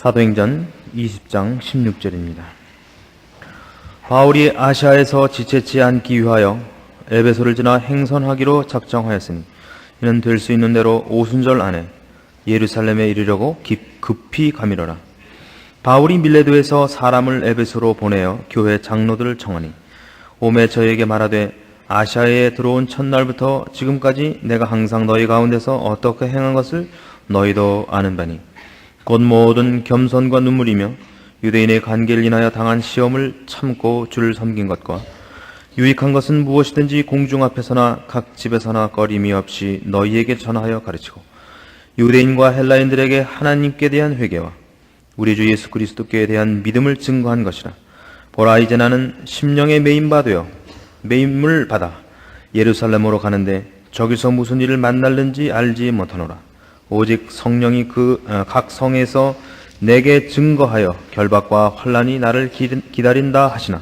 사도행전 20장 16절입니다. 바울이 아시아에서 지체치 않기 위하여 에베소를 지나 행선하기로 작정하였으니 이는 될 수 있는 대로 오순절 안에 예루살렘에 이르려고 급히 가미러라. 바울이 밀레도에서 사람을 에베소로 보내어 교회 장로들을 청하니 오매 저에게 말하되 아시아에 들어온 첫날부터 지금까지 내가 항상 너희 가운데서 어떻게 행한 것을 너희도 아는 바니 곧 모든 겸손과 눈물이며 유대인의 관계를 인하여 당한 시험을 참고 주를 섬긴 것과 유익한 것은 무엇이든지 공중 앞에서나 각 집에서나 꺼림이 없이 너희에게 전하여 가르치고 유대인과 헬라인들에게 하나님께 대한 회개와 우리 주 예수 그리스도께 대한 믿음을 증거한 것이라. 보라, 이제 나는 심령에 매임을 받아 예루살렘으로 가는데 저기서 무슨 일을 만날는지 알지 못하노라. 오직 성령이 각 성에서 내게 증거하여 결박과 환난이 나를 기다린다 하시나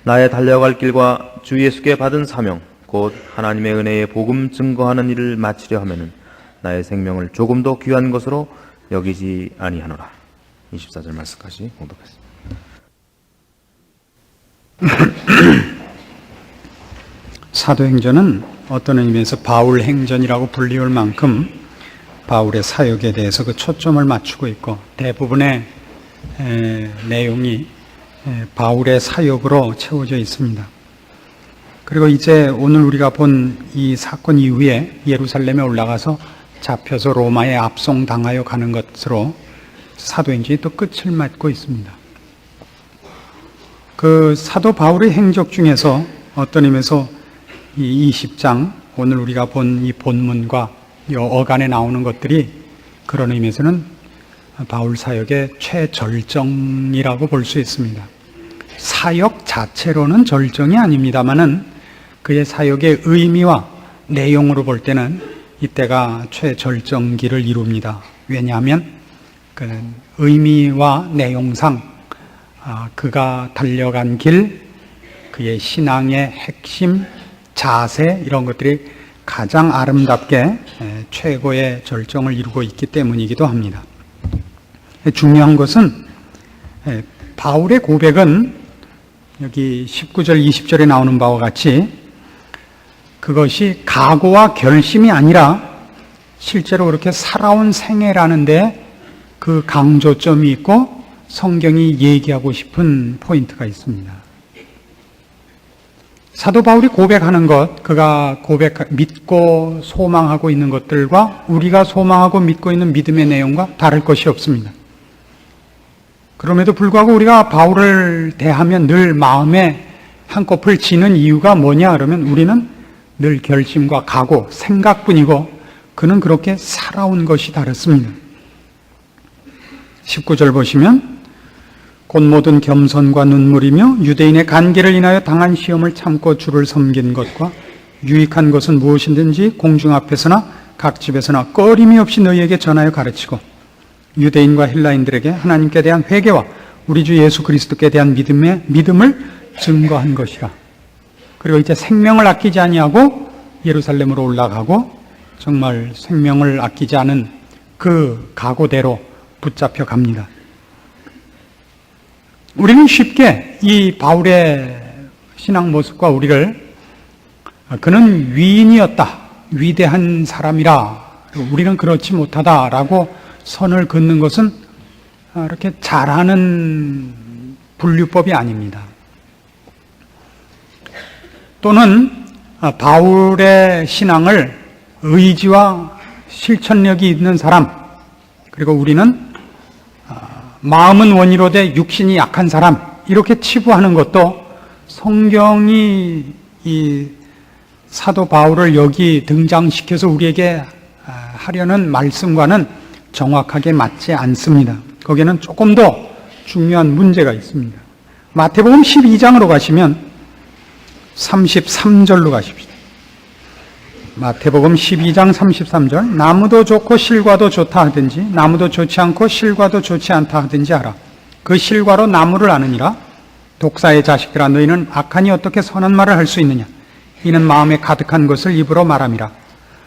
나의 달려갈 길과 주 예수께 받은 사명 곧 하나님의 은혜의 복음 증거하는 일을 마치려 하면은 나의 생명을 조금도 귀한 것으로 여기지 아니하노라. 24절 말씀까지 공독했습니다. 사도행전은 어떤 의미에서 바울 행전이라고 불리울 만큼 바울의 사역에 대해서 그 초점을 맞추고 있고 대부분의 내용이 바울의 사역으로 채워져 있습니다. 그리고 이제 오늘 우리가 본 이 사건 이후에 예루살렘에 올라가서 잡혀서 로마에 압송당하여 가는 것으로 사도행전이 또 끝을 맺고 있습니다. 그 사도 바울의 행적 중에서 어떤 의미에서 이 20장 오늘 우리가 본 이 본문과 이 어간에 나오는 것들이 그런 의미에서는 바울 사역의 최절정이라고 볼 수 있습니다. 사역 자체로는 절정이 아닙니다만은 그의 사역의 의미와 내용으로 볼 때는 이때가 최절정기를 이룹니다. 왜냐하면 그 의미와 내용상 그가 달려간 길, 그의 신앙의 핵심, 자세 이런 것들이 가장 아름답게 최고의 절정을 이루고 있기 때문이기도 합니다. 중요한 것은 바울의 고백은 여기 19절 20절에 나오는 바와 같이 그것이 각오와 결심이 아니라 실제로 그렇게 살아온 생애라는데 그 강조점이 있고 성경이 얘기하고 싶은 포인트가 있습니다. 사도 바울이 고백하는 것, 그가 믿고 소망하고 있는 것들과 우리가 소망하고 믿고 있는 믿음의 내용과 다를 것이 없습니다. 그럼에도 불구하고 우리가 바울을 대하면 늘 마음에 한꺼풀 지는 이유가 뭐냐 그러면 우리는 늘 결심과 각오, 생각뿐이고 그는 그렇게 살아온 것이 다릅니다. 19절 보시면 곧 모든 겸손과 눈물이며 유대인의 관계를 인하여 당한 시험을 참고 주를 섬긴 것과 유익한 것은 무엇이든지 공중 앞에서나 각 집에서나 꺼림이 없이 너희에게 전하여 가르치고 유대인과 헬라인들에게 하나님께 대한 회개와 우리 주 예수 그리스도께 대한 믿음을 증거한 것이라. 그리고 이제 생명을 아끼지 아니하고 예루살렘으로 올라가고 정말 생명을 아끼지 않은 그 각오대로 붙잡혀 갑니다. 우리는 쉽게 이 바울의 신앙 모습과 우리를 그는 위인이었다, 위대한 사람이라, 우리는 그렇지 못하다라고 선을 긋는 것은 이렇게 잘하는 분류법이 아닙니다. 또는 바울의 신앙을 의지와 실천력이 있는 사람, 그리고 우리는 마음은 원이로 돼 육신이 약한 사람, 이렇게 치부하는 것도 성경이 이 사도 바울을 여기 등장시켜서 우리에게 하려는 말씀과는 정확하게 맞지 않습니다. 거기에는 조금 더 중요한 문제가 있습니다. 마태복음 12장으로 가시면 33절로 가십시다. 마태복음 12장 33절 나무도 좋고 실과도 좋다 하든지 나무도 좋지 않고 실과도 좋지 않다 하든지 하라. 그 실과로 나무를 아느니라. 독사의 자식들아 너희는 악하니 어떻게 선한 말을 할 수 있느냐. 이는 마음에 가득한 것을 입으로 말함이라.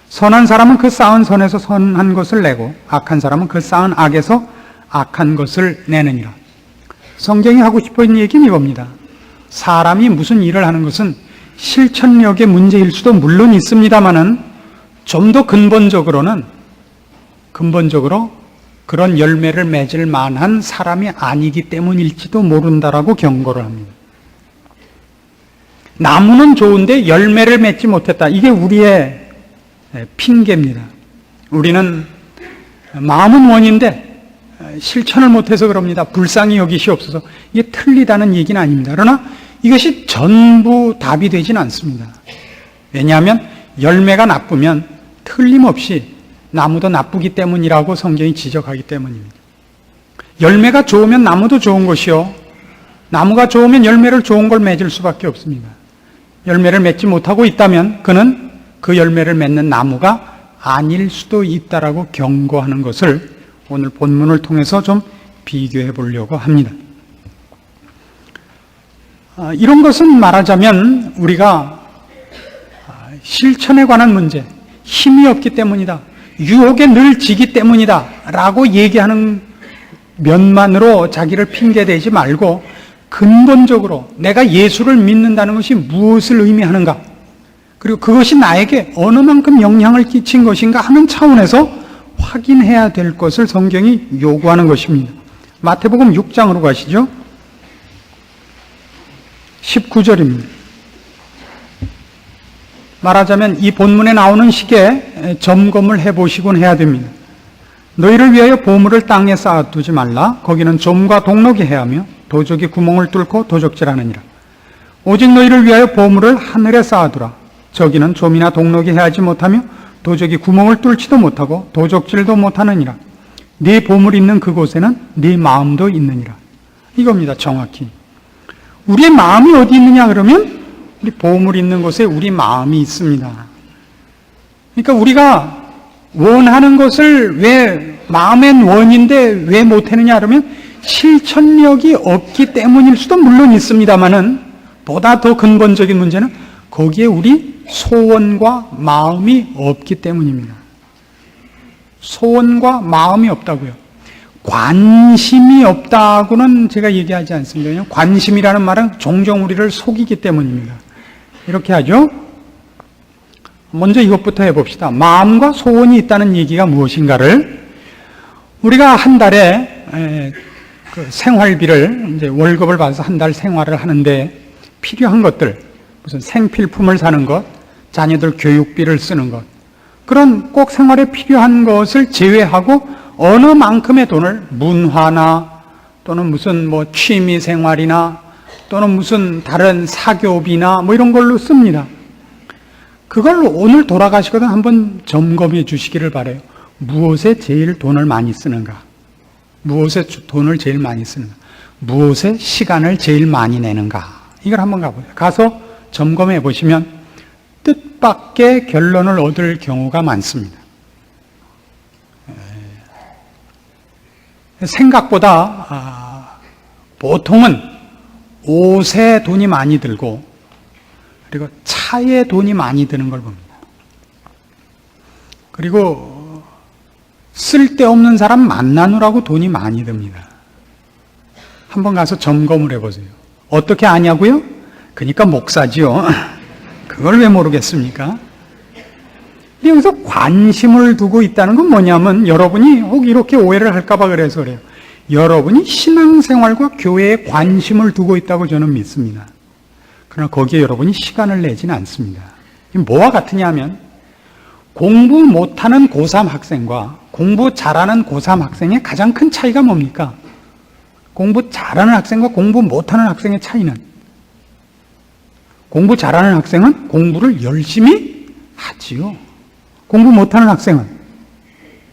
선한 사람은 그 쌓은 선에서 선한 것을 내고 악한 사람은 그 쌓은 악에서 악한 것을 내느니라. 성경이 하고 싶어 있는 얘기는 이겁니다. 사람이 무슨 일을 하는 것은 실천력의 문제일 수도 물론 있습니다만은 좀 더 근본적으로 그런 열매를 맺을 만한 사람이 아니기 때문일지도 모른다라고 경고를 합니다. 나무는 좋은데 열매를 맺지 못했다. 이게 우리의 핑계입니다. 우리는 마음은 원인데 실천을 못해서 그럽니다. 불쌍히 여기시옵소서. 이게 틀리다는 얘기는 아닙니다. 그러나 이것이 전부 답이 되진 않습니다. 왜냐하면 열매가 나쁘면 틀림없이 나무도 나쁘기 때문이라고 성경이 지적하기 때문입니다. 열매가 좋으면 나무도 좋은 것이요, 나무가 좋으면 열매를 좋은 걸 맺을 수밖에 없습니다. 열매를 맺지 못하고 있다면 그는 그 열매를 맺는 나무가 아닐 수도 있다라고 경고하는 것을 오늘 본문을 통해서 좀 비교해 보려고 합니다. 이런 것은 말하자면 우리가 실천에 관한 문제, 힘이 없기 때문이다, 유혹에 늘 지기 때문이다 라고 얘기하는 면만으로 자기를 핑계대지 말고 근본적으로 내가 예수를 믿는다는 것이 무엇을 의미하는가, 그리고 그것이 나에게 어느 만큼 영향을 끼친 것인가 하는 차원에서 확인해야 될 것을 성경이 요구하는 것입니다. 마태복음 6장으로 가시죠. 19절입니다. 말하자면 이 본문에 나오는 식에 점검을 해보시곤 해야 됩니다. 너희를 위하여 보물을 땅에 쌓아두지 말라. 거기는 좀과 동록이 해하며 도적이 구멍을 뚫고 도적질하느니라. 오직 너희를 위하여 보물을 하늘에 쌓아두라. 저기는 좀이나 동록이 해하지 못하며 도적이 구멍을 뚫지도 못하고 도적질도 못하느니라. 네 보물이 있는 그곳에는 네 마음도 있느니라. 이겁니다. 정확히 우리의 마음이 어디 있느냐 그러면 우리 보물이 있는 곳에 우리 마음이 있습니다. 그러니까 우리가 원하는 것을 왜 마음의 원인데 왜 못하느냐 그러면 실천력이 없기 때문일 수도 물론 있습니다만은 보다 더 근본적인 문제는 거기에 우리 소원과 마음이 없기 때문입니다. 소원과 마음이 없다고요. 관심이 없다고는 제가 얘기하지 않습니다. 관심이라는 말은 종종 우리를 속이기 때문입니다. 이렇게 하죠. 먼저 이것부터 해봅시다. 마음과 소원이 있다는 얘기가 무엇인가를 우리가 한 달에 그 생활비를 이제 월급을 받아서 한 달 생활을 하는데 필요한 것들, 무슨 생필품을 사는 것, 자녀들 교육비를 쓰는 것, 그런 꼭 생활에 필요한 것을 제외하고 어느 만큼의 돈을 문화나 또는 무슨 뭐 취미 생활이나 또는 무슨 다른 사교비나 뭐 이런 걸로 씁니다. 그걸 오늘 돌아가시거든 한번 점검해 주시기를 바라요. 무엇에 제일 돈을 많이 쓰는가? 무엇에 돈을 제일 많이 쓰는가? 무엇에 시간을 제일 많이 내는가? 이걸 한번 가보세요. 가서 점검해 보시면 뜻밖의 결론을 얻을 경우가 많습니다. 생각보다 보통은 옷에 돈이 많이 들고 그리고 차에 돈이 많이 드는 걸 봅니다. 그리고 쓸데없는 사람 만나느라고 돈이 많이 듭니다. 한번 가서 점검을 해보세요. 어떻게 아냐고요? 그러니까 목사지요. 그걸 왜 모르겠습니까? 여기서 관심을 두고 있다는 건 뭐냐면 여러분이 혹 이렇게 오해를 할까봐 그래서 그래요. 여러분이 신앙생활과 교회에 관심을 두고 있다고 저는 믿습니다. 그러나 거기에 여러분이 시간을 내지는 않습니다. 뭐와 같으냐면 공부 못하는 고3 학생과 공부 잘하는 고3 학생의 가장 큰 차이가 뭡니까? 공부 잘하는 학생과 공부 못하는 학생의 차이는 공부 잘하는 학생은 공부를 열심히 하지요. 공부 못하는 학생은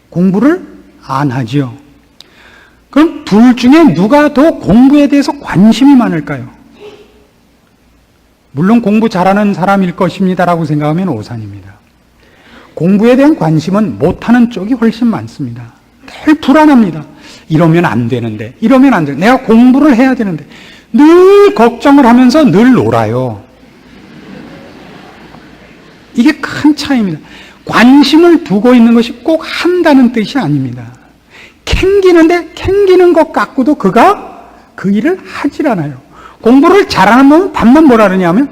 공부를 안 하지요. 그럼 둘 중에 누가 더 공부에 대해서 관심이 많을까요? 물론 공부 잘하는 사람일 것입니다라고 생각하면 오산입니다. 공부에 대한 관심은 못하는 쪽이 훨씬 많습니다. 늘 불안합니다. 이러면 안 되는데, 이러면 안 되는데, 내가 공부를 해야 되는데 늘 걱정을 하면서 늘 놀아요. 이게 큰 차이입니다. 관심을 두고 있는 것이 꼭 한다는 뜻이 아닙니다. 캥기는 것 갖고도 그가 그 일을 하질 않아요. 공부를 잘하는 놈은 밤낮 뭐라 그러냐면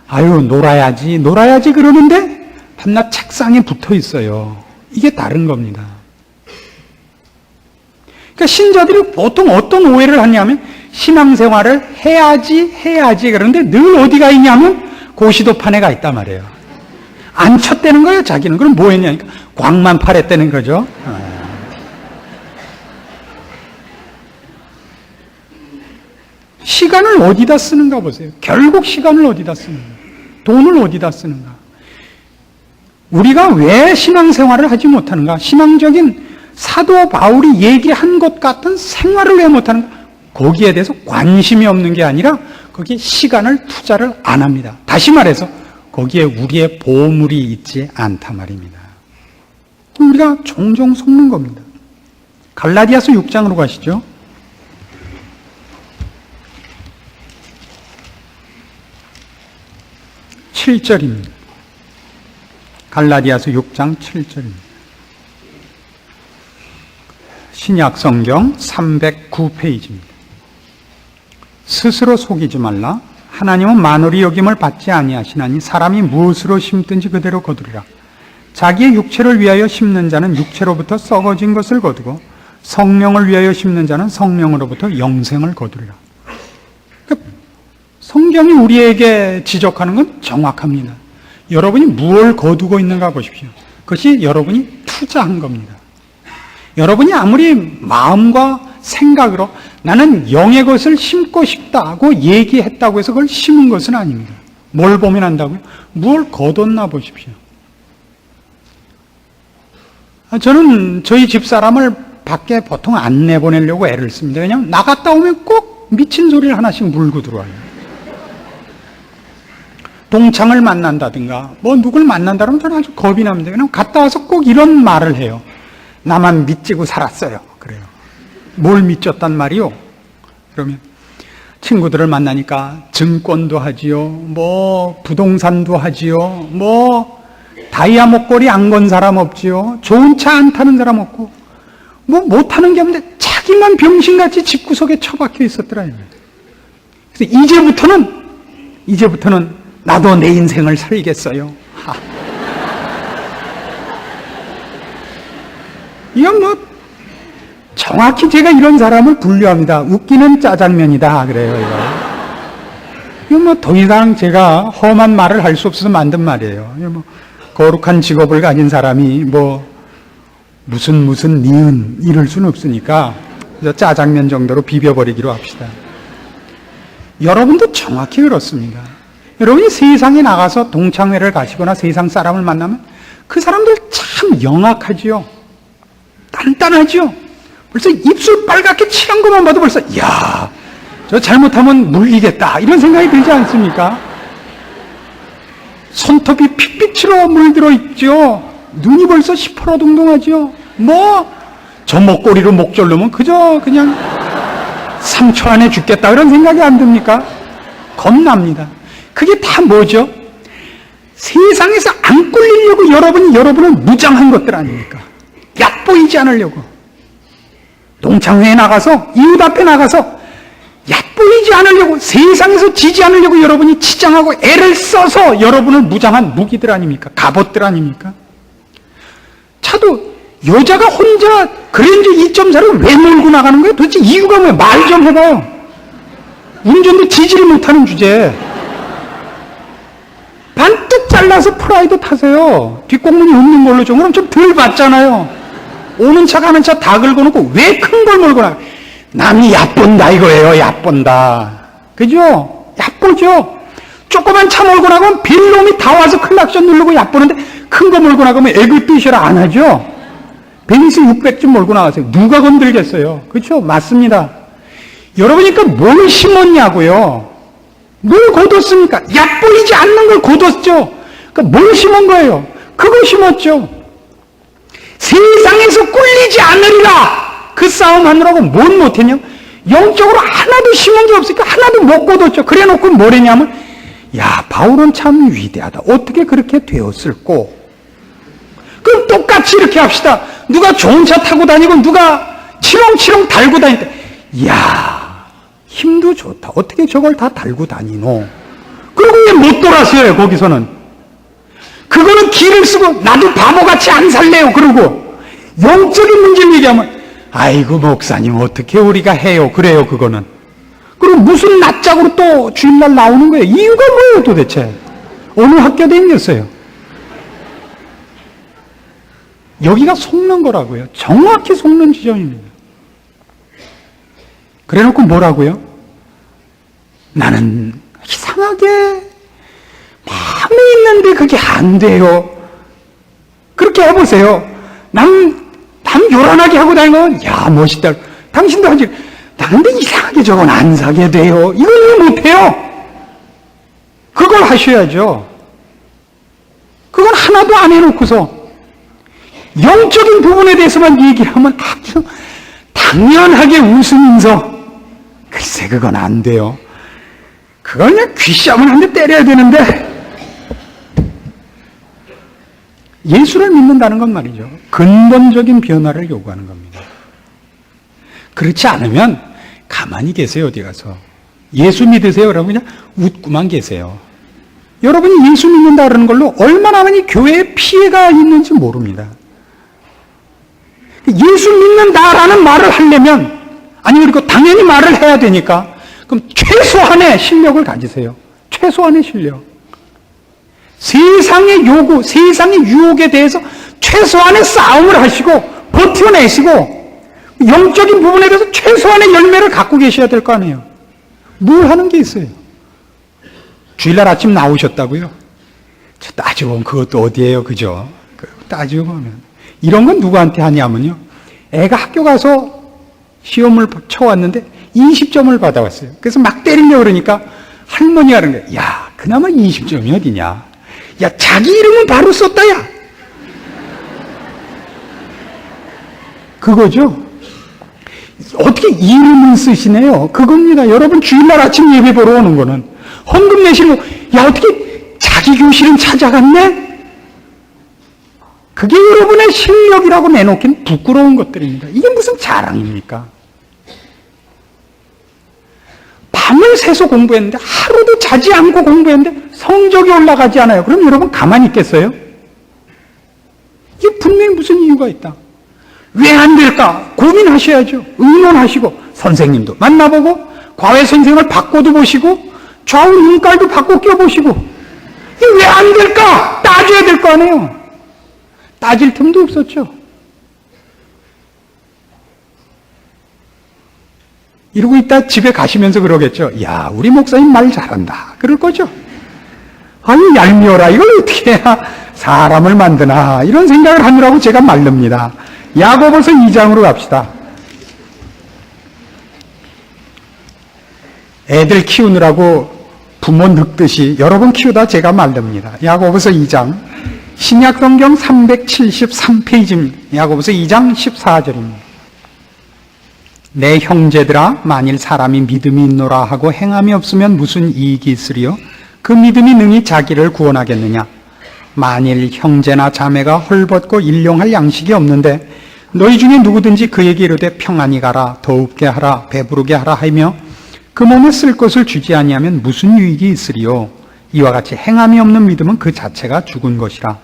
아유 놀아야지 그러는데 밤낮 책상에 붙어 있어요. 이게 다른 겁니다. 그러니까 신자들이 보통 어떤 오해를 하냐면 신앙생활을 해야지 그러는데 늘 어디가 있냐면 고시도판에 가 있단 말이에요. 안 쳤다는 거예요 자기는. 그럼 뭐 했냐니까 광만 팔았다는 거죠. 시간을 어디다 쓰는가 보세요. 결국 시간을 어디다 쓰는가, 돈을 어디다 쓰는가. 우리가 왜 신앙생활을 하지 못하는가? 신앙적인 사도 바울이 얘기한 것 같은 생활을 왜 못하는가? 거기에 대해서 관심이 없는 게 아니라 거기에 시간을 투자를 안 합니다. 다시 말해서 거기에 우리의 보물이 있지 않단 말입니다. 우리가 종종 속는 겁니다. 갈라디아서 6장으로 가시죠. 7절입니다. 갈라디아서 6장 7절입니다. 신약 성경 309페이지입니다. 스스로 속이지 말라. 하나님은 만월이 여김을 받지 아니하시나니 사람이 무엇으로 심든지 그대로 거두리라. 자기의 육체를 위하여 심는 자는 육체로부터 썩어진 것을 거두고 성령을 위하여 심는 자는 성령으로부터 영생을 거두리라. 그러니까 성경이 우리에게 지적하는 건 정확합니다. 여러분이 무엇을 거두고 있는가 보십시오. 그것이 여러분이 투자한 겁니다. 여러분이 아무리 마음과 생각으로 나는 영의 것을 심고 싶다고 얘기했다고 해서 그걸 심은 것은 아닙니다. 뭘 보면 안다고요? 뭘 거뒀나 보십시오. 저는 저희 집사람을 밖에 보통 안 내보내려고 애를 씁니다. 왜냐하면 나갔다 오면 꼭 미친 소리를 하나씩 물고 들어와요. 동창을 만난다든가 뭐 누굴 만난다 그러면 저는 아주 겁이 납니다. 왜냐하면 갔다 와서 꼭 이런 말을 해요. 나만 믿지고 살았어요. 그래요. 뭘 믿었단 말이요? 그러면 친구들을 만나니까 증권도 하지요, 뭐 부동산도 하지요, 뭐 다이아 목걸이 안 건 사람 없지요, 좋은 차 안 타는 사람 없고 뭐 못하는 게 없는데 자기만 병신같이 집구석에 처박혀 있었더라고요. 그래서 이제부터는 나도 내 인생을 살겠어요. 이건 뭐 정확히 제가 이런 사람을 분류합니다. 웃기는 짜장면이다 그래요. 이건 뭐 더 이상 제가 험한 말을 할 수 없어서 만든 말이에요. 뭐 거룩한 직업을 가진 사람이 뭐 무슨 니은 이럴 수는 없으니까 짜장면 정도로 비벼버리기로 합시다. 여러분도 정확히 그렇습니다. 여러분이 세상에 나가서 동창회를 가시거나 세상 사람을 만나면 그 사람들 참 영악하지요. 단단하죠. 벌써 입술 빨갛게 칠한 것만 봐도 벌써 야, 저 잘못하면 물리겠다 이런 생각이 들지 않습니까? 손톱이 핏빛으로 물들어 있죠. 눈이 벌써 시퍼러둥둥하죠. 뭐 저 목걸이로 목 졸르면 그저 그냥 3초 안에 죽겠다 이런 생각이 안 듭니까? 겁납니다. 그게 다 뭐죠? 세상에서 안 꼴리려고 여러분이 여러분을 무장한 것들 아닙니까? 얕보이지 않으려고. 동창회에 나가서, 이웃 앞에 나가서 얕보이지 않으려고, 세상에서 지지 않으려고 여러분이 치장하고 애를 써서 여러분을 무장한 무기들 아닙니까? 갑옷들 아닙니까? 차도 여자가 혼자 그랜저 2.4를 왜 몰고 나가는 거예요? 도대체 이유가 뭐예요? 말 좀 해봐요. 운전도 지지를 못하는 주제에. 반뚝 잘라서 프라이드 타세요. 뒷공문이 없는 걸로 좀. 그럼 좀 덜 받잖아요. 오는 차 가는 차 다 긁어놓고 왜 큰 걸 몰고 나가? 남이 얕본다 이거예요. 얕본다. 그죠? 얕보죠. 조그만 차 몰고 나가면 빌놈이 다 와서 클락션 누르고 얕보는데 큰 거 몰고 나가면 애그 뛰셔라 안 하죠? 베니스 600좀 몰고 나가세요. 누가 건들겠어요? 그렇죠? 맞습니다. 여러분이니까 뭘 심었냐고요? 뭘 거뒀습니까? 얕보이지 않는 걸 거뒀죠. 그러니까 뭘 심은 거예요? 그거 심었죠. 세상에서 꿀리지 않으리라. 그 싸움 하느라고 뭘 못했냐? 영적으로 하나도 심은 게 없으니까 하나도 못 거뒀죠. 그래 놓고 뭐랬냐면 야, 바울은 참 위대하다. 어떻게 그렇게 되었을꼬? 그럼 똑같이 이렇게 합시다. 누가 좋은 차 타고 다니고 누가 치렁치렁 달고 다닌다. 이야, 힘도 좋다. 어떻게 저걸 다 달고 다니노? 그리고 왜 못 돌아서요, 거기서는? 그거는 기를 쓰고, 나도 바보같이 안 살래요. 그러고, 영적인 문제를 얘기하면, 아이고, 목사님, 어떻게 우리가 해요? 그래요, 그거는. 그리고 무슨 낯짝으로 또 주일날 나오는 거예요? 이유가 뭐예요, 도대체? 어느 학교 다녔어요? 여기가 속는 거라고요. 정확히 속는 지점입니다. 그래 놓고 뭐라고요? 나는 이상하게 마음에 있는데 그게 안 돼요. 그렇게 해보세요. 남 요란하게 하고 다니면, 야, 멋있다. 당신도 하지. 나는데 이상하게 저건 안 사게 돼요. 이걸 왜 못해요? 그걸 하셔야죠. 그건 하나도 안 해놓고서 영적인 부분에 대해서만 얘기를 하면 아주 당연하게 웃으면서, 글쎄 그건 안 돼요. 그건 그냥 귀싸움을 한 대 때려야 되는데, 예수를 믿는다는 건 말이죠, 근본적인 변화를 요구하는 겁니다. 그렇지 않으면 가만히 계세요. 어디 가서 예수 믿으세요? 여러분 그냥 웃고만 계세요. 여러분이 예수 믿는다 그러는 걸로 얼마나 많이 교회에 피해가 있는지 모릅니다. 예수 믿는다라는 말을 하려면, 아니 그리고 당연히 말을 해야 되니까, 그럼 최소한의 실력을 가지세요. 최소한의 실력. 세상의 요구, 세상의 유혹에 대해서 최소한의 싸움을 하시고 버텨내시고 영적인 부분에 대해서 최소한의 열매를 갖고 계셔야 될 거 아니에요. 뭘 하는 게 있어요? 주일날 아침 나오셨다고요? 저 따지고 보면 그것도 어디예요, 그죠? 따지고 보면 이런 건 누구한테 하냐면요, 애가 학교 가서 시험을 쳐왔는데 20점을 받아왔어요. 그래서 막 때리려고 그러니까 할머니가 그러는 거예요. 야, 그나마 20점이 어디냐? 야, 자기 이름은 바로 썼다, 야. 그거죠? 어떻게 이름을 쓰시네요? 그겁니다. 여러분 주일날 아침 예배 보러 오는 거는 헌금 내시고, 야, 어떻게 자기 교실은 찾아갔네? 그게 여러분의 실력이라고 내놓기는 부끄러운 것들입니다. 이게 무슨 자랑입니까? 밤을 새서 공부했는데, 하루도 자지 않고 공부했는데 성적이 올라가지 않아요. 그럼 여러분 가만히 있겠어요? 이게 분명히 무슨 이유가 있다. 왜 안 될까? 고민하셔야죠. 의논하시고, 선생님도 만나보고, 과외 선생을 바꿔도 보시고, 좌우 눈깔도 바꿔 껴보시고, 이게 왜 안 될까? 따져야 될 거 아니에요. 따질 틈도 없었죠. 이러고 있다 집에 가시면서 그러겠죠. 야, 우리 목사님 말 잘한다. 그럴 거죠. 아유, 얄미워라. 이걸 어떻게 해야 사람을 만드나. 이런 생각을 하느라고 제가 말릅니다. 야고보서 2장으로 갑시다. 애들 키우느라고 부모 늙듯이 여러분 키우다 제가 말릅니다. 야고보서 2장, 신약성경 373페이지입니다. 야고보서 2장 14절입니다. 내 형제들아, 만일 사람이 믿음이 있노라 하고 행함이 없으면 무슨 이익이 있으리요? 그 믿음이 능히 자기를 구원하겠느냐? 만일 형제나 자매가 헐벗고 일용할 양식이 없는데 너희 중에 누구든지 그에게 이르되 평안히 가라, 더웁게 하라, 배부르게 하라 하며 그 몸에 쓸 것을 주지 아니하면 무슨 유익이 있으리요? 이와 같이 행함이 없는 믿음은 그 자체가 죽은 것이라.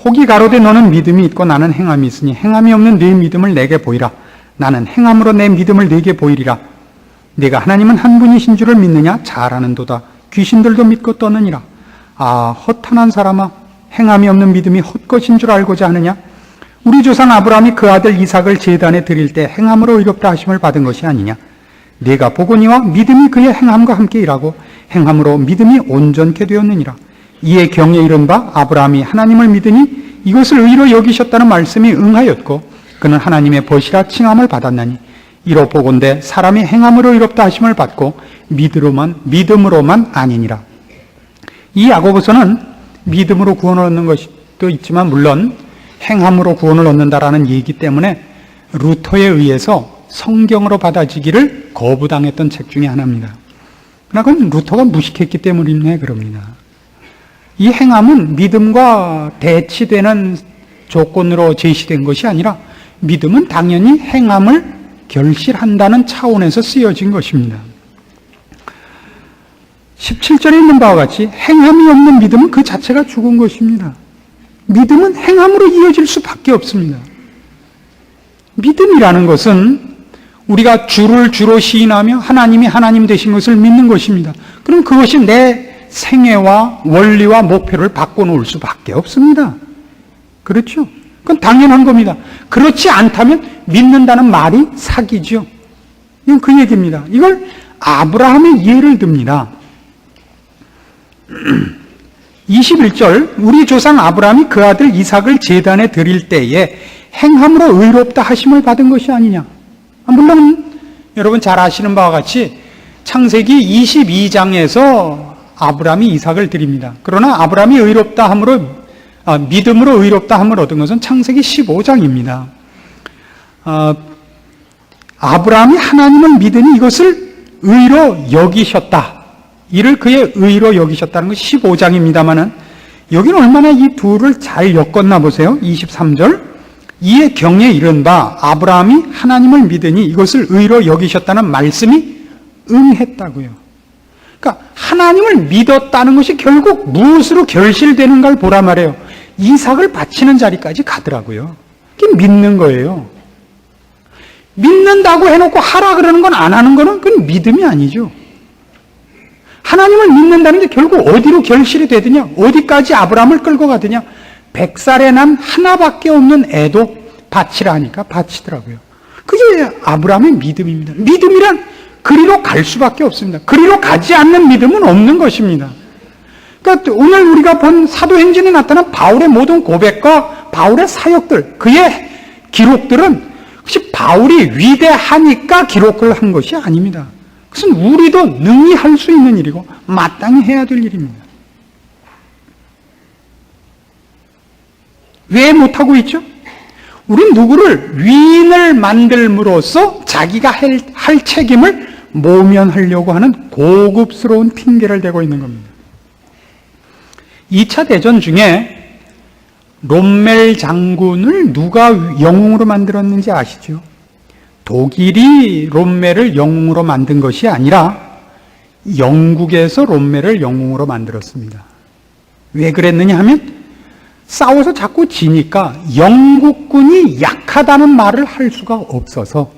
혹이 가로되 너는 믿음이 있고 나는 행함이 있으니 행함이 없는 네 믿음을 내게 보이라. 나는 행함으로 내 믿음을 내게 보이리라. 네가 하나님은 한 분이신 줄을 믿느냐? 잘 아는도다. 귀신들도 믿고 떠느니라. 아, 허탄한 사람아, 행함이 없는 믿음이 헛것인 줄 알고자 하느냐? 우리 조상 아브라함이 그 아들 이삭을 제단에 드릴 때 행함으로 의롭다 하심을 받은 것이 아니냐? 네가 보거니와 믿음이 그의 행함과 함께 일하고 행함으로 믿음이 온전케 되었느니라. 이에 경에 이른 바 아브라함이 하나님을 믿으니 이것을 의로 여기셨다는 말씀이 응하였고 그는 하나님의 벗이라 칭함을 받았나니 이로 보건대 사람이 행함으로 의롭다 하심을 받고 믿음으로만 아니니라. 이 야고보서는 믿음으로 구원을 얻는 것도 있지만 물론 행함으로 구원을 얻는다라는 얘기 때문에 루터에 의해서 성경으로 받아지기를 거부당했던 책 중에 하나입니다. 그러나 그건 루터가 무식했기 때문이네 그럽니다. 이 행함은 믿음과 대치되는 조건으로 제시된 것이 아니라 믿음은 당연히 행함을 결실한다는 차원에서 쓰여진 것입니다. 17절에 있는 바와 같이 행함이 없는 믿음은 그 자체가 죽은 것입니다. 믿음은 행함으로 이어질 수밖에 없습니다. 믿음이라는 것은 우리가 주를 주로 시인하며 하나님이 하나님 되신 것을 믿는 것입니다. 그럼 그것이 내 생애와 원리와 목표를 바꿔놓을 수밖에 없습니다. 그렇죠? 그건 당연한 겁니다. 그렇지 않다면 믿는다는 말이 사기죠. 이건 그 얘기입니다. 이걸 아브라함의 예를 듭니다. 21절, 우리 조상 아브라함이 그 아들 이삭을 제단에 드릴 때에 행함으로 의롭다 하심을 받은 것이 아니냐. 물론 여러분 잘 아시는 바와 같이 창세기 22장에서 아브라함이 이삭을 드립니다. 그러나 아브라함이 믿음으로 의롭다 함을 얻은 것은 창세기 15장입니다. 아브라함이 하나님을 믿으니 이것을 의로 여기셨다. 이를 그의 의로 여기셨다는 것이 15장입니다만은 여기는 얼마나 이 둘을 잘 엮었나 보세요. 23절. 이에 경에 이른 바 아브라함이 하나님을 믿으니 이것을 의로 여기셨다는 말씀이 응했다고요. 그러니까 하나님을 믿었다는 것이 결국 무엇으로 결실되는가를 보라 말이에요. 이삭을 바치는 자리까지 가더라고요. 그게 믿는 거예요. 믿는다고 해놓고 하라 그러는 건 안 하는 거는 그건 믿음이 아니죠. 하나님을 믿는다는 게 결국 어디로 결실이 되느냐? 어디까지 아브라함을 끌고 가느냐? 100살에 난 하나밖에 없는 애도 바치라 하니까 바치더라고요. 그게 아브라함의 믿음입니다. 믿음이란 그리로 갈 수밖에 없습니다. 그리로 가지 않는 믿음은 없는 것입니다. 그러니까 오늘 우리가 본 사도행전에 나타난 바울의 모든 고백과 바울의 사역들, 그의 기록들은 혹시 바울이 위대하니까 기록을 한 것이 아닙니다. 그것은 우리도 능히 할 수 있는 일이고 마땅히 해야 될 일입니다. 왜 못하고 있죠? 우린 누구를 위인을 만들므로써 자기가 할 책임을 모면하려고 하는 고급스러운 핑계를 대고 있는 겁니다. 2차 대전 중에 롬멜 장군을 누가 영웅으로 만들었는지 아시죠? 독일이 롬멜을 영웅으로 만든 것이 아니라 영국에서 롬멜을 영웅으로 만들었습니다. 왜 그랬느냐 하면 싸워서 자꾸 지니까 영국군이 약하다는 말을 할 수가 없어서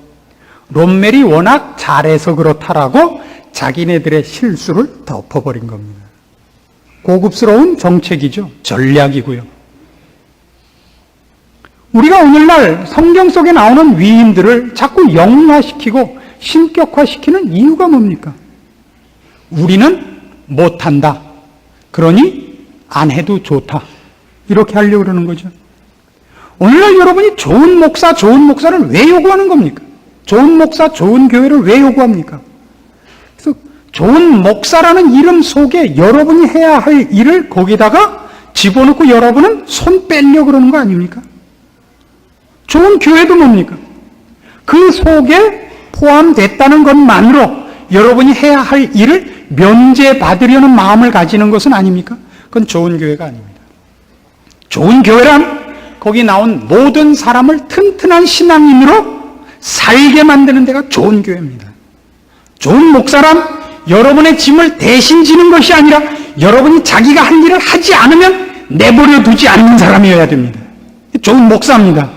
롬멜이 워낙 잘해서 그렇다라고 자기네들의 실수를 덮어버린 겁니다. 고급스러운 정책이죠. 전략이고요. 우리가 오늘날 성경 속에 나오는 위인들을 자꾸 영웅화시키고 신격화시키는 이유가 뭡니까? 우리는 못한다. 그러니 안 해도 좋다. 이렇게 하려고 그러는 거죠. 오늘날 여러분이 좋은 목사를 왜 요구하는 겁니까? 좋은 목사, 좋은 교회를 왜 요구합니까? 그래서 좋은 목사라는 이름 속에 여러분이 해야 할 일을 거기다가 집어넣고 여러분은 손 빼려고 그러는 거 아닙니까? 좋은 교회도 뭡니까? 그 속에 포함됐다는 것만으로 여러분이 해야 할 일을 면제받으려는 마음을 가지는 것은 아닙니까? 그건 좋은 교회가 아닙니다. 좋은 교회란 거기 나온 모든 사람을 튼튼한 신앙인으로 살게 만드는 데가 좋은 교회입니다. 좋은 목사란 여러분의 짐을 대신 지는 것이 아니라 여러분이 자기가 할 일을 하지 않으면 내버려 두지 않는 사람이어야 됩니다. 좋은 목사입니다.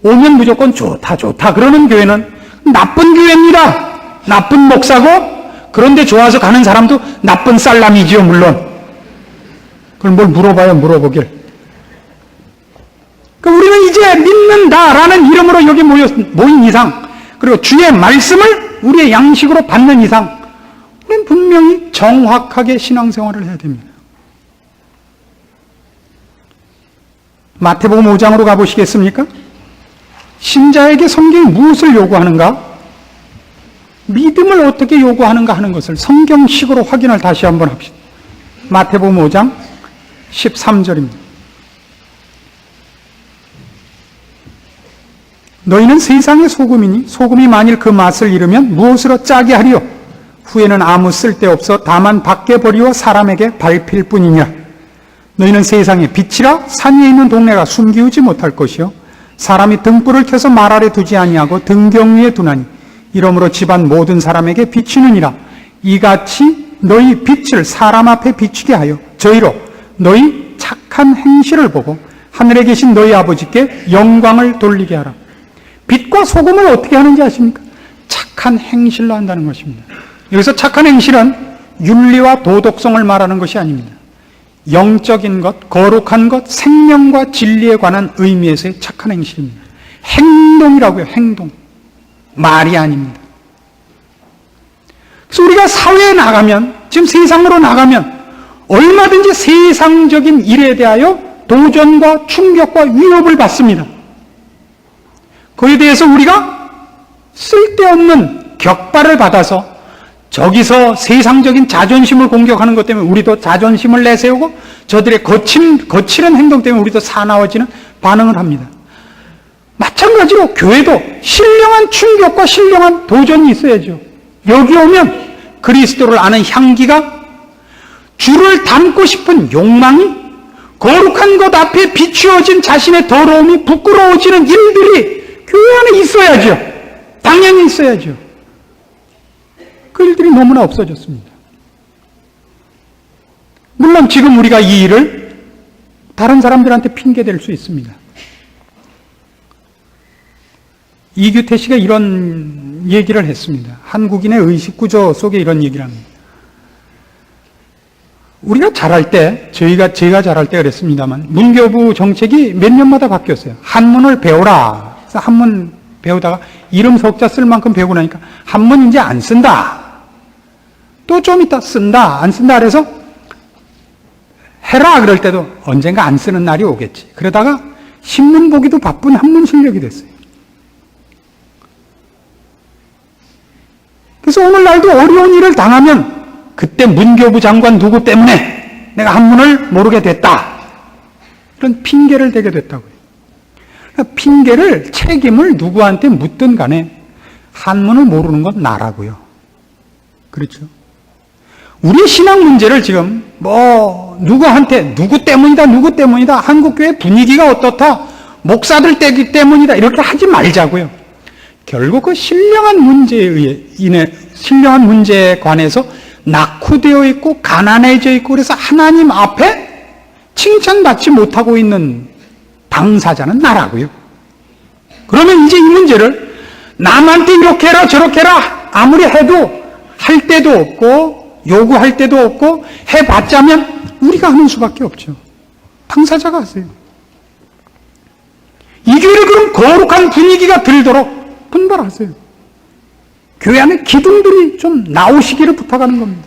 오면 무조건 좋다 그러는 교회는 나쁜 교회입니다. 나쁜 목사고 그런데 좋아서 가는 사람도 나쁜 살람이지요. 물론 그걸 뭘 물어봐요. 물어보길. 그러니까 우리는 이제 믿는다라는 이름으로 여기 모인 이상, 그리고 주의 말씀을 우리의 양식으로 받는 이상 우리는 분명히 정확하게 신앙생활을 해야 됩니다. 마태복음 5장으로 가보시겠습니까? 신자에게 성경이 무엇을 요구하는가? 믿음을 어떻게 요구하는가 하는 것을 성경식으로 확인을 다시 한번 합시다. 마태복음 5장 13절입니다. 너희는 세상의 소금이니 소금이 만일 그 맛을 잃으면 무엇으로 짜게 하리요? 후에는 아무 쓸데없어 다만 밖에 버리워 사람에게 밟힐 뿐이니라. 너희는 세상의 빛이라 산 위에 있는 동네가 숨기우지 못할 것이요 사람이 등불을 켜서 말 아래 두지 아니하고 등경 위에 두나니 이러므로 집안 모든 사람에게 비추느니라. 이같이 너희 빛을 사람 앞에 비추게 하여 저희로 너희 착한 행실을 보고 하늘에 계신 너희 아버지께 영광을 돌리게 하라. 빛과 소금을 어떻게 하는지 아십니까? 착한 행실로 한다는 것입니다. 여기서 착한 행실은 윤리와 도덕성을 말하는 것이 아닙니다. 영적인 것, 거룩한 것, 생명과 진리에 관한 의미에서의 착한 행실입니다. 행동이라고요, 행동. 말이 아닙니다. 그래서 우리가 사회에 나가면, 지금 세상으로 나가면 얼마든지 세상적인 일에 대하여 도전과 충격과 위협을 받습니다. 그에 대해서 우리가 쓸데없는 격발을 받아서 저기서 세상적인 자존심을 공격하는 것 때문에 우리도 자존심을 내세우고 저들의 거칠은 행동 때문에 우리도 사나워지는 반응을 합니다. 마찬가지로 교회도 신령한 충격과 신령한 도전이 있어야죠. 여기 오면 그리스도를 아는 향기가, 주를 닮고 싶은 욕망이, 거룩한 것 앞에 비추어진 자신의 더러움이 부끄러워지는 일들이 교회 안에 있어야죠. 당연히 있어야죠. 그 일들이 너무나 없어졌습니다. 물론 지금 우리가 이 일을 다른 사람들한테 핑계댈 수 있습니다. 이규태 씨가 이런 얘기를 했습니다. 한국인의 의식구조 속에 이런 얘기를 합니다. 우리가 자랄 때, 제가 자랄 때 그랬습니다만, 문교부 정책이 몇 년마다 바뀌었어요. 한문을 배워라. 그래서 한문 배우다가 이름 석자 쓸 만큼 배우고 나니까 한문 이제 안 쓴다. 또 좀 이따 쓴다. 안 쓴다. 그래서 해라. 그럴 때도 언젠가 안 쓰는 날이 오겠지. 그러다가 신문 보기도 바쁜 한문 실력이 됐어요. 그래서 오늘날도 어려운 일을 당하면 그때 문교부 장관 누구 때문에 내가 한문을 모르게 됐다. 이런 핑계를 대게 됐다고요. 그러니까 핑계를, 책임을 누구한테 묻든 간에 한문을 모르는 건 나라고요. 그렇죠? 우리 신앙 문제를 지금 누구한테 누구 때문이다 한국교회 분위기가 어떻다 목사들 때문이다 이렇게 하지 말자고요. 결국 그 신령한 문제에 관해서 낙후되어 있고 가난해져 있고 그래서 하나님 앞에 칭찬받지 못하고 있는 당사자는 나라고요. 그러면 이제 이 문제를 남한테 이렇게 해라 저렇게 해라 아무리 해도 할 때도 없고 요구할 때도 없고 해봤자면 우리가 하는 수밖에 없죠. 당사자가 하세요. 이 교회를 그럼 거룩한 분위기가 들도록 분발하세요. 교회 안에 기둥들이 좀 나오시기를 부탁하는 겁니다.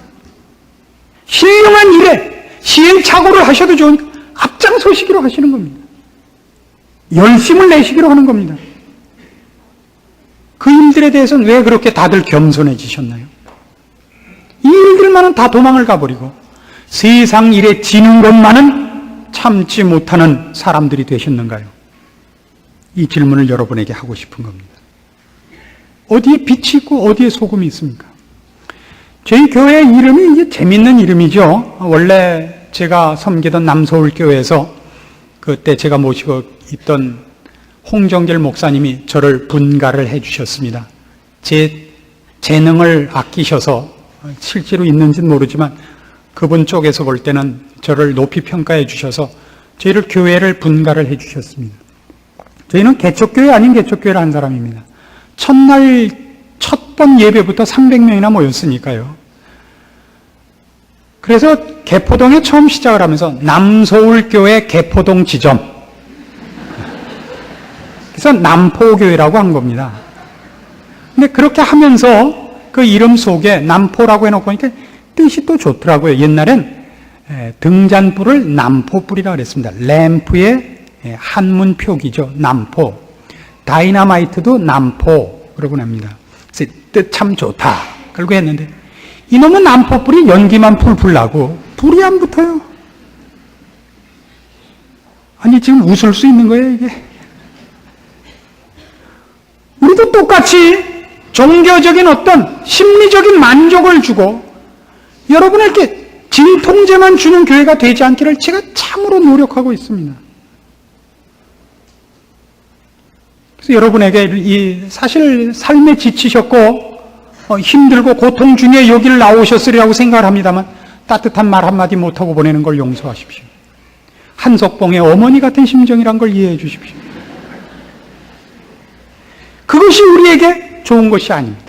신령한 일에 시행착오를 하셔도 좋으니까 앞장서시기로 하시는 겁니다. 열심을 내시기로 하는 겁니다. 그 일들에 대해서는 왜 그렇게 다들 겸손해지셨나요? 이 일들만은 다 도망을 가버리고 세상 일에 지는 것만은 참지 못하는 사람들이 되셨는가요? 이 질문을 여러분에게 하고 싶은 겁니다. 어디에 빛이 있고 어디에 소금이 있습니까? 저희 교회 이름이 이제 재밌는 이름이죠. 원래 제가 섬기던 남서울교회에서 그때 제가 모시고 있던 홍정길 목사님이 저를 분가를 해 주셨습니다. 제 재능을 아끼셔서 실제로 있는지는 모르지만 그분 쪽에서 볼 때는 저를 높이 평가해 주셔서 저희를 교회를 분가를 해 주셨습니다. 저희는 개척교회 아닌 개척교회를 한 사람입니다. 첫날 첫 번 예배부터 300명이나 모였으니까요. 그래서 개포동에 처음 시작을 하면서 남서울교회 개포동 지점, 그래서 남포교회라고 한 겁니다. 근데 그렇게 하면서 그 이름 속에 남포라고 해놓고 보니까 뜻이 또 좋더라고요. 옛날엔 등잔불을 남포불이라고 그랬습니다. 램프의 한문 표기죠. 남포. 다이너마이트도 남포 그러고 납니다. 그래서 뜻 참 좋다. 그러고 했는데 이놈은 남포불이 연기만 풀풀 나고 불이 안 붙어요. 아니 지금 웃을 수 있는 거예요 이게? 우리도 똑같이 종교적인 어떤 심리적인 만족을 주고 여러분에게 진통제만 주는 교회가 되지 않기를 제가 참으로 노력하고 있습니다. 그래서 여러분에게 사실 삶에 지치셨고 힘들고 고통 중에 여기를 나오셨으리라고 생각을 합니다만 따뜻한 말 한마디 못하고 보내는 걸 용서하십시오. 한석봉의 어머니 같은 심정이란 걸 이해해 주십시오. 그것이 우리에게 좋은 것이 아닙니다.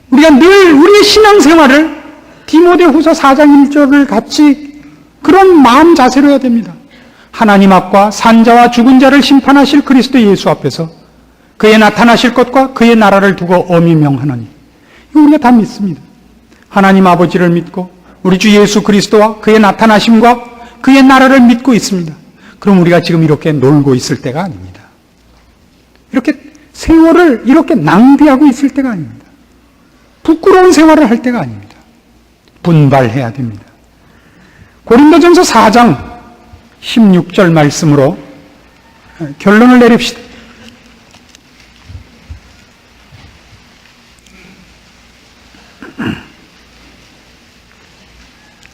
우리가 늘 우리의 신앙생활을 디모데후서 4장 1절을 같이 그런 마음 자세로 해야 됩니다. 하나님 앞과 산자와 죽은 자를 심판하실 그리스도 예수 앞에서 그의 나타나실 것과 그의 나라를 두고 엄히 명하노니, 이거 우리가 다 믿습니다. 하나님 아버지를 믿고 우리 주 예수 그리스도와 그의 나타나심과 그의 나라를 믿고 있습니다. 그럼 우리가 지금 이렇게 놀고 있을 때가 아닙니다. 이렇게 세월을 이렇게 낭비하고 있을 때가 아닙니다. 부끄러운 생활을 할 때가 아닙니다. 분발해야 됩니다. 고린도전서 4장 16절 말씀으로 결론을 내립시다.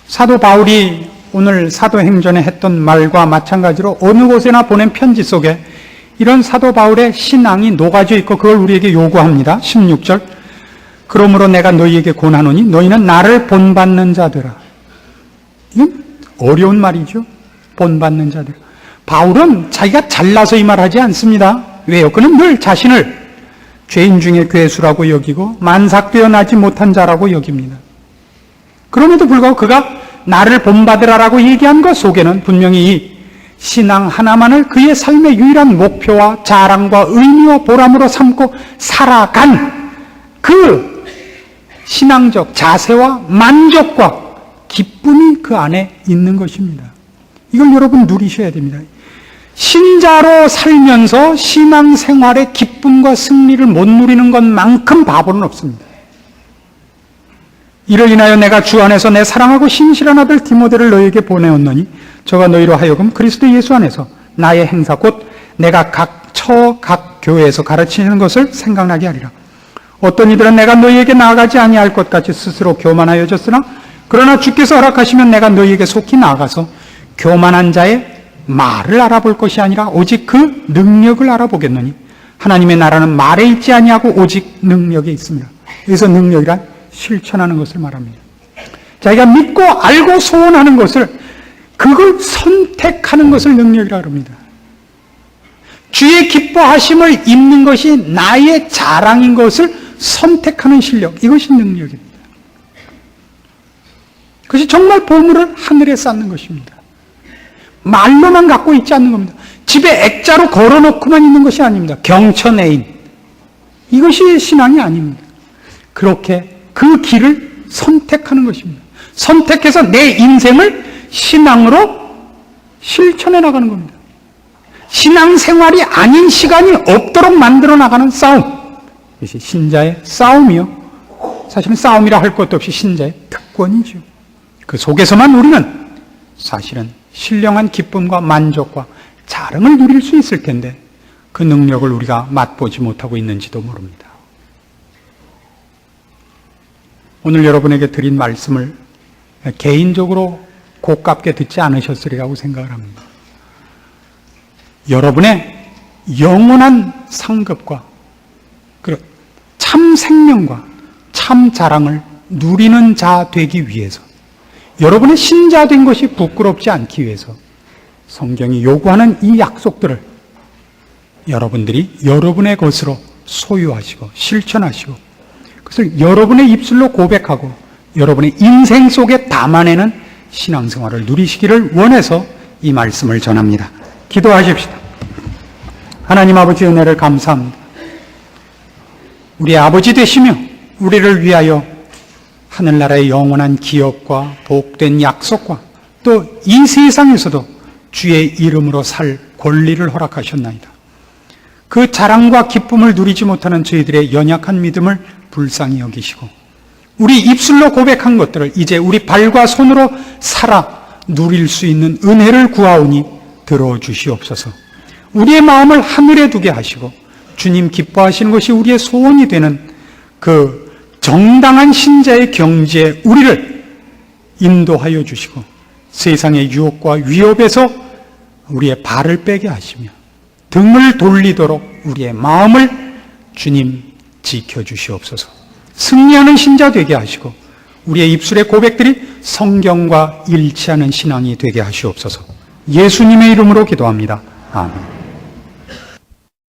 사도 바울이 오늘 사도행전에 했던 말과 마찬가지로 어느 곳에나 보낸 편지 속에 이런 사도 바울의 신앙이 녹아져 있고 그걸 우리에게 요구합니다. 16절, 그러므로 내가 너희에게 권하노니 너희는 나를 본받는 자들아. 이건 어려운 말이죠. 본받는 자들. 바울은 자기가 잘나서 이 말하지 않습니다. 왜요? 그는 늘 자신을 죄인 중에 괴수라고 여기고 만삭되어 나지 못한 자라고 여깁니다. 그럼에도 불구하고 그가 나를 본받으라라고 얘기한 것 속에는 분명히 이 신앙 하나만을 그의 삶의 유일한 목표와 자랑과 의미와 보람으로 삼고 살아간 그 신앙적 자세와 만족과 기쁨이 그 안에 있는 것입니다. 이걸 여러분 누리셔야 됩니다. 신자로 살면서 신앙생활의 기쁨과 승리를 못 누리는 것만큼 바보는 없습니다. 이를 인하여 내가 주 안에서 내 사랑하고 신실한 아들 디모데를 너희에게 보내었노니 저가 너희로 하여금 그리스도 예수 안에서 나의 행사 곧 내가 각 교회에서 가르치는 것을 생각나게 하리라. 어떤 이들은 내가 너희에게 나아가지 아니할 것 같이 스스로 교만하여졌으나 그러나 주께서 허락하시면 내가 너희에게 속히 나아가서 교만한 자의 말을 알아볼 것이 아니라 오직 그 능력을 알아보겠노니 하나님의 나라는 말에 있지 아니하고 오직 능력에 있습니다. 여기서 능력이란 실천하는 것을 말합니다. 자기가 믿고 알고 소원하는 것을, 그걸 선택하는 것을 능력이라고 합니다. 주의 기뻐하심을 입는 것이 나의 자랑인 것을 선택하는 실력, 이것이 능력입니다. 그것이 정말 보물을 하늘에 쌓는 것입니다. 말로만 갖고 있지 않는 겁니다. 집에 액자로 걸어놓고만 있는 것이 아닙니다. 경천애인, 이것이 신앙이 아닙니다. 그렇게 그 길을 선택하는 것입니다. 선택해서 내 인생을 신앙으로 실천해 나가는 겁니다. 신앙생활이 아닌 시간이 없도록 만들어 나가는 싸움, 이것이 신자의 싸움이요, 사실은 싸움이라 할 것도 없이 신자의 특권이죠. 그 속에서만 우리는 사실은 신령한 기쁨과 만족과 자랑을 누릴 수 있을 텐데 그 능력을 우리가 맛보지 못하고 있는지도 모릅니다. 오늘 여러분에게 드린 말씀을 개인적으로 고깝게 듣지 않으셨으리라고 생각을 합니다. 여러분의 영원한 상급과 참 생명과 참 자랑을 누리는 자 되기 위해서, 여러분의 신자된 것이 부끄럽지 않기 위해서 성경이 요구하는 이 약속들을 여러분들이 여러분의 것으로 소유하시고 실천하시고 그것을 여러분의 입술로 고백하고 여러분의 인생 속에 담아내는 신앙생활을 누리시기를 원해서 이 말씀을 전합니다. 기도하십시다. 하나님 아버지, 은혜를 감사합니다. 우리의 아버지 되시며 우리를 위하여 하늘나라의 영원한 기업과 복된 약속과 또 이 세상에서도 주의 이름으로 살 권리를 허락하셨나이다. 그 자랑과 기쁨을 누리지 못하는 저희들의 연약한 믿음을 불쌍히 여기시고 우리 입술로 고백한 것들을 이제 우리 발과 손으로 살아 누릴 수 있는 은혜를 구하오니 들어주시옵소서. 우리의 마음을 하늘에 두게 하시고 주님 기뻐하시는 것이 우리의 소원이 되는 그 정당한 신자의 경지에 우리를 인도하여 주시고 세상의 유혹과 위협에서 우리의 발을 빼게 하시며 등을 돌리도록 우리의 마음을 주님 지켜주시옵소서. 승리하는 신자 되게 하시고 우리의 입술의 고백들이 성경과 일치하는 신앙이 되게 하시옵소서. 예수님의 이름으로 기도합니다. 아멘.